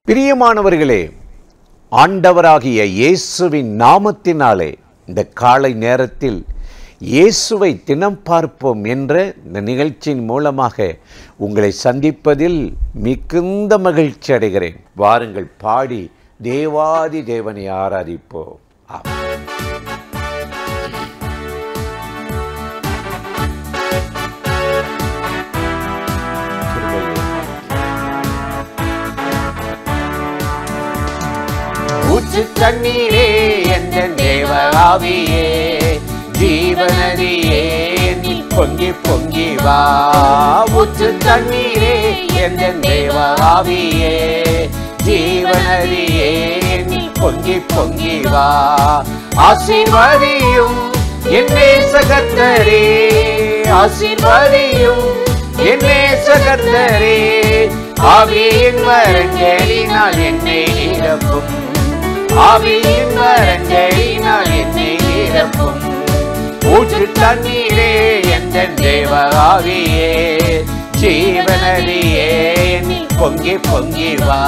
பிரியமானவர்களே, ஆண்டவராகிய இயேசுவின் நாமத்தினாலே இந்த காலை நேரத்தில் இயேசுவை தினம் பார்ப்போம் என்ற இந்த நிகழ்ச்சியின் மூலமாக உங்களை சந்திப்பதில் மிகுந்த மகிழ்ச்சி அடைகிறேன். வாருங்கள், பாடி தேவாதி தேவனை ஆராதிப்போம். ஊற்று தண்ணீரே என்ற தேவ ஆவியே, ஜீவநதியே நீ பொங்கி பொங்கி வா. ஊற்று தண்ணீரே என்ற தேவ ஆவியே, ஜீவநதியே நீ பொங்கி பொங்கி வா. ஆசீர்வதியும் என் நேசகர்த்தரே, ஆசீர்வதியும் என் நேசகர்த்தரே, ஆவியின் வரங்களினால் என்னை நிரப்பும், ஆவியின் வரங்களினால் என்னை நிரப்பும். ஊற்று தண்ணீரே என்ற தேவ ஆவியே, ஜீவநதியே நீ பொங்கி பொங்கி வா.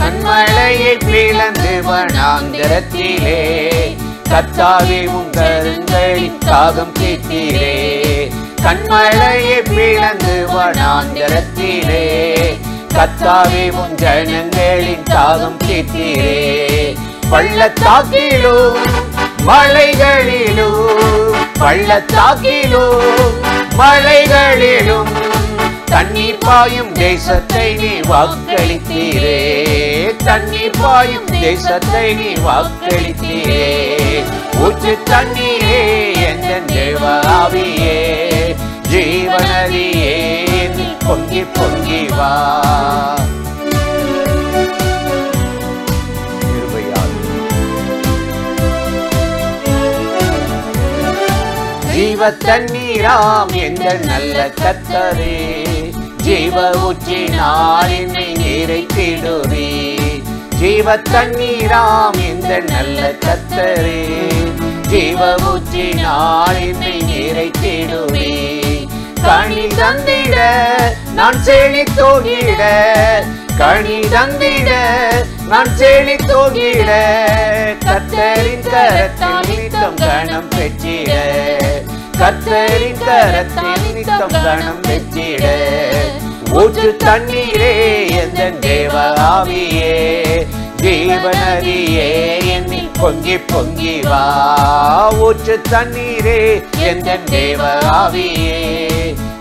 கண்மலையை பிளந்து வனாந்திரத்திலே, கர்த்தாவே உம் கரங்களின் தாகம் தீர்த்தீரே. கண்மலையை பிளந்து வனாந்திரத்திலே, கர்த்தாவே உம் ஜனங்களின் தாகம் தீர்த்தீரே. பள்ளத்தாக்கிலும் மலைகளிலும், பள்ளத்தாக்கிலும் மலைகளிலும் தண்ணீர் பாயும் தேசத்தை நீ வாக்களித்தீரே, தண்ணீர் பாயும் தேசத்தை நீ வாக்களித்தீரே. ஊற்று தண்ணீரே என்ற தேவ ஆவியே, ஜீவநதியே நீ பொங்கி பொங்கி வா. ஜீவ தண்ணீராம் என்ற நல்ல கர்த்தரே, ஜீவ ஊற்றினால் என்னை நிறைத்திடுவே. ஜீவ தண்ணீராம் என்ற நல்ல கர்த்தரே, ஜீவ ஊற்றினால் என்னை நிறைத்திடுவே. கனி தந்திட நான் செழித்தோங்கிட, கனி தந்திட நான் செழித்தோங்கிட, கர்த்தரின் கரத்தில் நித்தம் கணம் பெற்றிட, கர்த்தரின் கரத்தில் நித்தம் கணம் பெற்றிட. ஊற்று தண்ணீரே என்ற தேவ ஆவியே, ஜீவநதியே என்னில் பொங்கி பொங்கி வா. ஊற்று தண்ணீரே என்ற தேவ ஆவியே,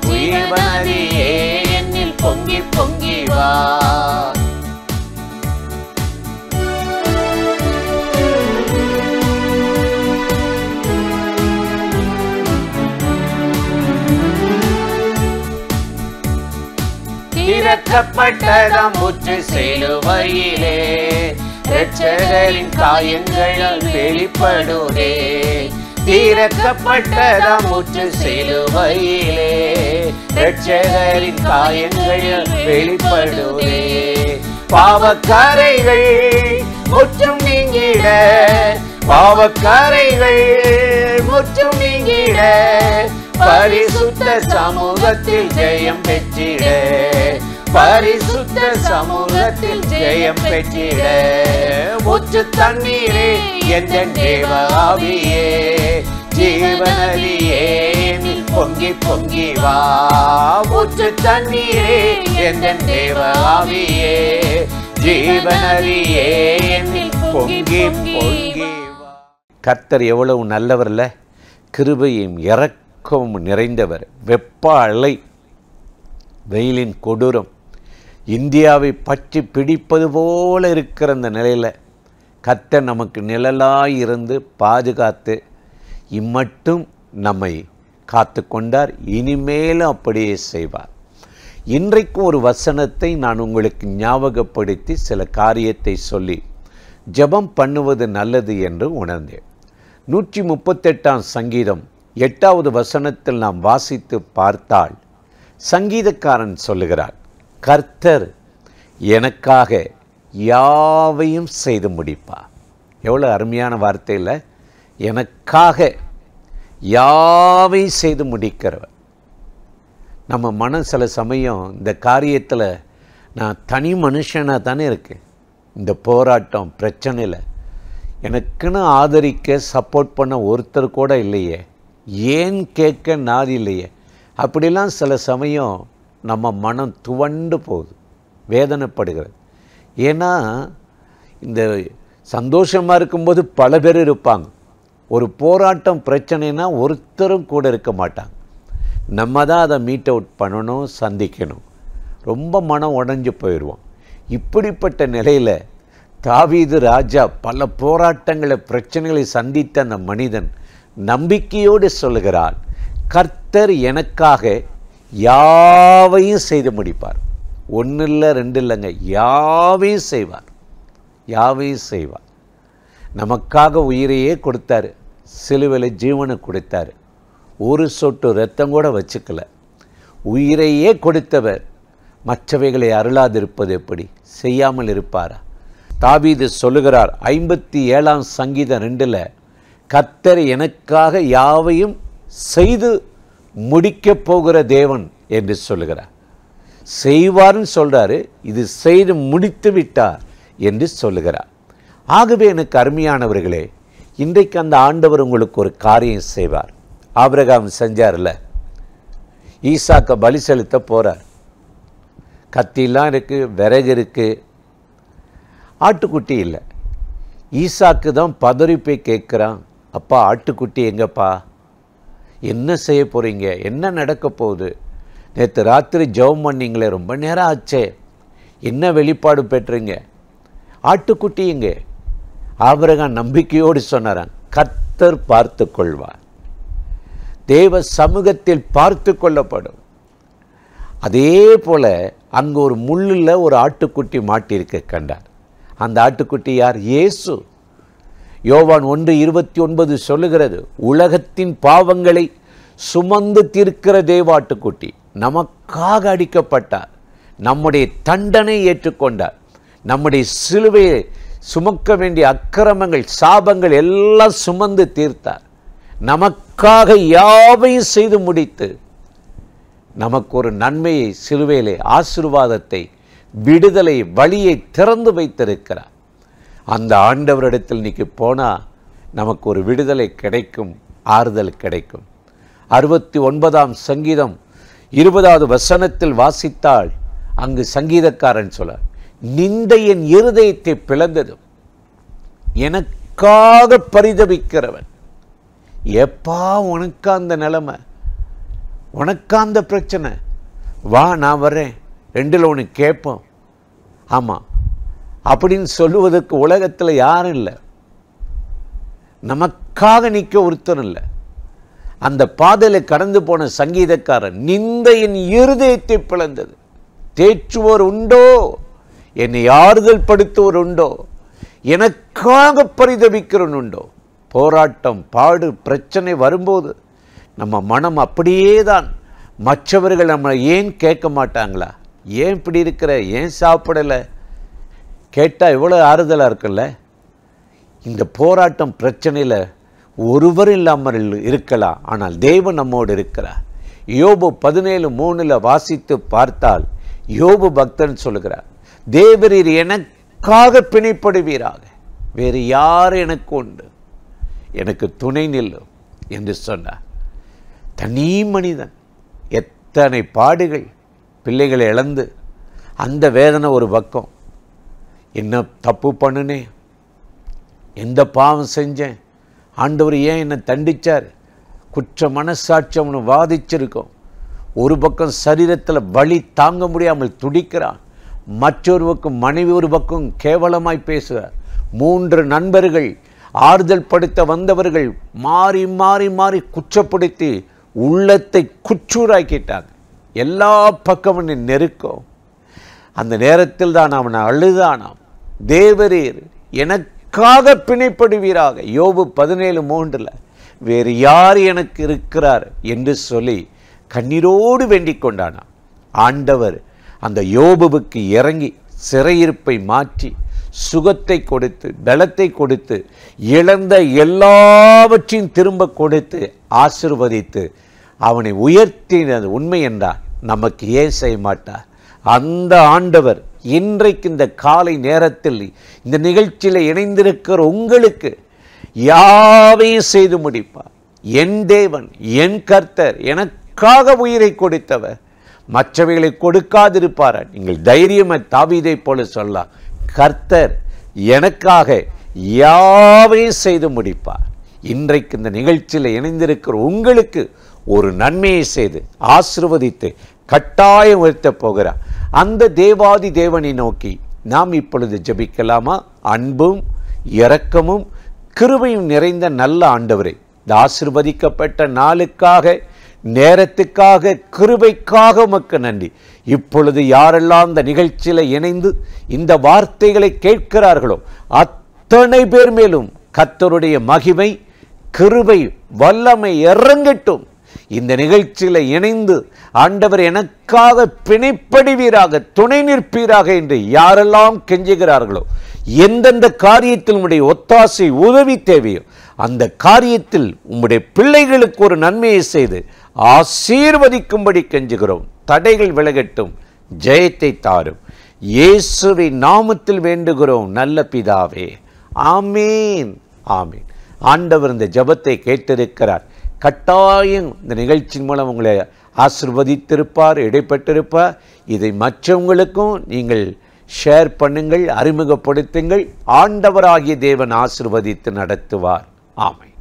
ஜீவநதியே என்னில் பொங்கி பொங்கி வா. திறக்கப்பட்டதாம் ஊற்று சிலுவையிலே, இரட்சகரின் காயங்களால் வெளிப்படுதே. திறக்கப்பட்டதாம் ஊற்று சிலுவையிலே, இரட்சகரின் காயங்களால் வெளிப்படுதே. பாவக்கரைகள் முற்றும் நீங்கிட, பாவக்கரைகள் முற்றும் நீங்கிட, பரிசுத்த சமூகத்தில் ஜெயம் பெற்றிட, பரிசுத்த சமூகத்தில் ஜெயம் பெற்றிட. ஊற்று தண்ணீரே என்ற தேவ ஆவியே, ஜீவநதியே நீ பொங்கி பொங்கி வா. ஊற்று தண்ணீரே என்ற தேவ ஆவியே, ஜீவநதியே நீ பொங்கி பொங்கி வா. கர்த்தர் எவ்வளவு நல்லவர்ல, கிருபையும் இரக்கமும் நிறைந்தவர். வெப்ப அலை, வெயிலின் கொடூரம் இந்தியாவை பற்றி பிடிப்பது போல இருக்கிற அந்த நிலையில் கர்த்தர் நமக்கு நிழலாய் இருந்து பாதுகாத்து இம்மட்டும் நம்மை காத்து கொண்டார். இனிமேலும் அப்படியே செய்வார். இன்றைக்கு ஒரு வசனத்தை நான் உங்களுக்கு ஞாபகப்படுத்தி சில காரியத்தை சொல்லி ஜெபம் பண்ணுவது நல்லது என்று உணர்ந்தேன். 138ஆம் சங்கீதம் 8வது வசனத்தில் நாம் வாசித்து பார்த்தால் சங்கீதக்காரன் சொல்லுகிறார், கர்த்தர் எனக்காக யாவையும் செய்து முடிப்பார். எவ்வளோ அருமையான வார்த்தையில் எனக்காக யாவையும் செய்து முடிக்கிறவர். நம்ம மனம் சில சமயம் இந்த காரியத்தில் நான் தனி மனுஷனாக தானே இருக்கேன், இந்த போராட்டம் பிரச்சனையில் எனக்குன்னு ஆதரிக்க சப்போர்ட் பண்ண ஒருத்தர் கூட இல்லையே, ஏன் கேட்க நாதி இல்லையே, அப்படிலாம் சில சமயம் நம்ம மனம் துவண்டு போகுது, வேதனைப்படுகிறது. ஏன்னா இந்த சந்தோஷமாக இருக்கும்போது பல பேர் இருப்பாங்க, ஒரு போராட்டம் பிரச்சனைனா ஒருத்தரும் கூட இருக்க மாட்டாங்க. நம்ம தான் அதை மீட் அவுட் பண்ணணும், சந்திக்கணும். ரொம்ப மனம் உடைஞ்சு போயிடுவோம். இப்படிப்பட்ட நிலையில் தாவீது ராஜா பல போராட்டங்களை பிரச்சனைகளை சந்தித்த அந்த மனிதன் நம்பிக்கையோடு சொல்லுகிறான், கர்த்தர் எனக்காக யாவையும் செய்து முடிப்பார். ஒன்று இல்லை ரெண்டு இல்லைங்க, யாவையும் செய்வார், யாவையும் செய்வார். நமக்காக உயிரையே கொடுத்தாரு, சிலுவையில் ஜீவனை கொடுத்தாரு, ஒரு சொட்டு ரத்தம் கூட வச்சுக்கல. உயிரையே கொடுத்தவர் மற்றவைகளை அருளாதிருப்பது எப்படி? செய்யாமல் இருப்பாரா? தாவீது சொல்லுகிறார் 57ஆம் சங்கீதம் 2, கர்த்தர் எனக்காக யாவையும் செய்து முடிக்கப் போகிற தேவன் என்று சொல்லுகிறார். செய்வார்னு சொல்கிறாரு, இது செய்து முடித்து விட்டார் என்று சொல்லுகிறார். ஆகவே எனக்கு அருமையானவர்களே, இன்றைக்கு அந்த ஆண்டவர் உங்களுக்கு ஒரு காரியம் செய்வார். ஆபிரகாம் செஞ்சார்ல, ஈசாக்க பலி செலுத்த போகிறார். கத்திலாம் இருக்குது, விறகு இருக்குது, ஆட்டுக்குட்டி இல்லை. ஈசாக்கு தான் பதறி போய் கேட்குறான், அப்பா ஆட்டுக்குட்டி எங்கப்பா, என்ன செய்ய போகிறீங்க, என்ன நடக்க போகுது, நேற்று ராத்திரி ஜெபம் பண்ணிங்களே, ரொம்ப நேரம் ஆச்சே, என்ன வெளிப்பாடு பெற்றீங்க, ஆட்டுக்குட்டி எங்கே? ஆபிரகாம் நம்பிக்கையோடு சொன்னாரான், கர்த்தர் பார்த்து கொள்வார், தேவ சமூகத்தில் பார்த்து கொள்ளப்படும். அதே போல் அங்கே ஒரு முள்ளில் ஒரு ஆட்டுக்குட்டி மாட்டியிருக்க கண்டார். அந்த ஆட்டுக்குட்டி யார்? இயேசு. யோவான் 1:29 சொல்லுகிறது, உலகத்தின் பாவங்களை சுமந்து தீர்க்கிற தேவாட்டுக்குட்டி நமக்காக அடிக்கப்பட்டார், நம்முடைய தண்டனை ஏற்றுக்கொண்டார், நம்முடைய சிலுவையை சுமக்க வேண்டிய அக்கிரமங்கள் சாபங்கள் எல்லாம் சுமந்து தீர்த்தார், நமக்காக யாவையும் செய்து முடித்து நமக்கு ஒரு நன்மையை, சிலுவையிலே ஆசீர்வாதத்தை, விடுதலை வழியை திறந்து வைத்திருக்கிறார். அந்த ஆண்டவரிடத்தில் இன்னைக்கு போனால் நமக்கு ஒரு விடுதலை கிடைக்கும், ஆறுதல் கிடைக்கும். 69ஆம் சங்கீதம் 20வது வசனத்தில் வாசித்தால் அங்கு சங்கீதக்காரன் சொல்ல, நிந்தை என் இருதயத்தை பிளந்ததும் எனக்காக பரிதபிக்கிறவன். எப்பா உனக்கா அந்த நிலைமை, உனக்கா அந்த பிரச்சனை, வா நான் வர்றேன், 2ல் ஒன்று கேட்போம், ஆமாம் அப்படின்னு சொல்லுவதற்கு உலகத்தில் யாரும் இல்லை, நமக்காக நிற்க ஒருத்தரும் இல்லை. அந்த பாதையில் கடந்து போன சங்கீதக்காரன், நிந்தையின் இருதயத்தை பிளந்தது, தேற்றுவோர் உண்டோ, என்னை ஆறுதல் படுத்துவோர் உண்டோ, எனக்காக பரிதபிக்கிறவன் உண்டோ. போராட்டம் பாடு பிரச்சனை வரும்போது நம்ம மனம் அப்படியே தான். மற்றவர்கள் நம்மளை ஏன் கேட்க மாட்டாங்களா, ஏன் இப்படி இருக்கிற, ஏன் சாப்பிடலை கேட்டால் எவ்வளோ ஆறுதலாக இருக்குல்ல. இந்த போராட்டம் பிரச்சனையில் ஒருவர் இல்லாமல் இருக்கலாம், ஆனால் தேவன் நம்மோடு இருக்கிறார். யோபு 17:3 வாசித்து பார்த்தால் யோபு பக்தன் சொல்லுகிறார், தேவரீர் எனக்காக பிணைப்படுவீராக, வேறு யார் எனக்கு உண்டு, எனக்கு துணை நில்லும் என்று சொன்னார். தனி மனிதன், எத்தனை பாடுகள், பிள்ளைகளை இழந்து அந்த வேதனை ஒரு பக்கம், என்ன தப்பு பண்ணுனே, எந்த பாவம் செஞ்சேன், ஆண்டவர் ஏன் என்னை தண்டிச்சார், குற்ற மனசாட்சி அவனு வாதிச்சிருக்கோம். ஒரு பக்கம் சரீரத்தில் வலி தாங்க முடியாமல் துடிக்கிறான், மற்றொரு பக்கம் மனைவி ஒரு பக்கம் கேவலமாய் பேசுகிறார், 3 நண்பர்கள் ஆறுதல் படுத்த வந்தவர்கள் மாறி மாறி மாறி குற்றப்படுத்தி உள்ளத்தை குற்றூராக்கிட்டாங்க. எல்லா பக்கமும் நெருக்கம். அந்த நேரத்தில் தான் அவனை அழுதானாம், தேவரீர் எனக்காக பிணைப்படுவீராக. யோபு 17:3 வேறு யார் எனக்கு இருக்கிறார் என்று சொல்லி கண்ணீரோடு வேண்டிக் கொண்டானாம். ஆண்டவர் அந்த யோபுவுக்கு இறங்கி சிறையிருப்பை மாற்றி சுகத்தை கொடுத்து, பலத்தை கொடுத்து, இழந்த எல்லாவற்றையும் திரும்ப கொடுத்து ஆசீர்வதித்து அவனை உயர்த்தினது உண்மை என்றால் நமக்கு ஏன் செய்ய மாட்டார்? அந்த ஆண்டவர் இன்றைக்கு இந்த காலை நேரத்தில் இந்த நிகழ்ச்சியில் இணைந்திருக்கிற உங்களுக்கு யாவையும் செய்து முடிப்பார். என் தேவன், என் கர்த்தர் எனக்காக உயிரை கொடுத்தவர், மற்றவைகளை கொடுக்காதிருப்பார். நீங்கள் தைரியமாக தாவீதை போல சொல்லலாம், கர்த்தர் எனக்காக யாவையும் செய்து முடிப்பார். இன்றைக்கு இந்த நிகழ்ச்சியில் இணைந்திருக்கிற உங்களுக்கு ஒரு நன்மையை செய்து ஆசீர்வதித்து கட்டாயம் உயர்த்தப் போகிறார். அந்த தேவாதி தேவனை நோக்கி நாம் இப்பொழுது ஜெபிக்கலாமா? அன்பும் இரக்கமும் கிருபையும் நிறைந்த நல்ல ஆண்டவரே, இந்த ஆசீர்வதிக்கப்பட்ட நாளுக்காக, நேரத்துக்காக, கிருபைக்காக உமக்கு நன்றி. இப்பொழுது யாரெல்லாம் இந்த நிகழ்ச்சியில் இணைந்து இந்த வார்த்தைகளை கேட்கிறார்களோ அத்தனை பேர் மேலும் கர்த்தருடைய மகிமை, கிருபை, வல்லமை இறங்கட்டும். இந்த நிகழ்ச்சியில் இணைந்து ஆண்டவர் எனக்காக பிணைப்படுவீராக, துணை நிற்பீராக என்று யாரெல்லாம் கெஞ்சுகிறார்களோ, எந்தெந்த காரியத்தில் உம்முடைய ஒத்தாசை, உதவி தேவையோ அந்த காரியத்தில் உம்முடைய பிள்ளைகளுக்கு ஒரு நன்மையை செய்து ஆசீர்வதிக்கும்படி கெஞ்சுகிறோம். தடைகள் விலகட்டும், ஜெயத்தை தாரும். இயேசுவின் நாமத்தில் வேண்டுகிறோம் நல்ல பிதாவே, ஆமீன், ஆமீன். ஆண்டவர் இந்த ஜெபத்தை கேட்டிருக்கிறார். கட்டாயம் இந்த நிகழ்ச்சியின் மூலம் உங்களை ஆசீர்வதித்திருப்பார், இடைப்பட்டிருப்பார். இதை மற்றவங்களுக்கும் நீங்கள் ஷேர் பண்ணுங்கள், அறிமுகப்படுத்துங்கள். ஆண்டவராகிய தேவன் ஆசீர்வதித்து நடத்துவார். ஆமென்.